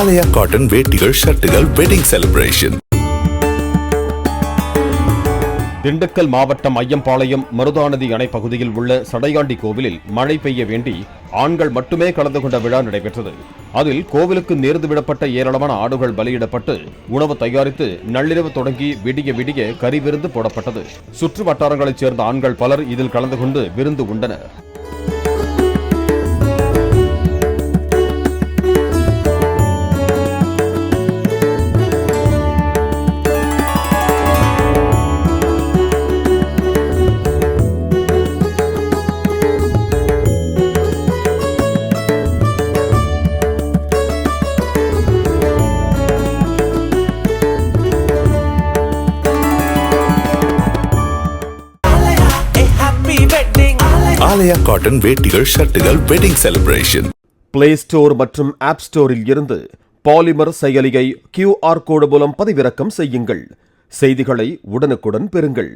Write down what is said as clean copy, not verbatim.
ஆலயா cotton வேட்டிகள் ஷர்ட்டுகள் wedding celebration. Dindigul மாவட்டம் ஐயம்பாளையம் மருதாநதி அணை பகுதியில் உள்ள சடையாண்டி கோவிலில் மழை பெய்ய வேண்டி ஆண்கள் மட்டுமே கலந்து கொண்ட விழா நடைபெற்றது. அதில் கோவிலுக்கு நேர்ந்து விடப்பட்ட ஏராளமான ஆடுகள் பலியிடப்பட்டு உணவு தயாரித்து நள்ளிரவு தொடங்கி விடிய விடிய கறி விருந்து போடப்பட்டது. சுற்று வட்டாரங்களைச் சேர்ந்த ஆண்கள் பலர் இதில் கலந்து கொண்டு விருந்து உண்டனர். ஆலயா காட்டன் வேட்டிகள் ஷர்ட்டுகள் வெட்டிங் செலிப்ரேஷன். பிளே ஸ்டோர் மற்றும் ஆப் ஸ்டோரில் இருந்து பாலிமர் செயலியை QR கோடு மூலம் பதிவிறக்கம் செய்யுங்கள். செய்திகளை உடனுக்குடன் பெறுங்கள்.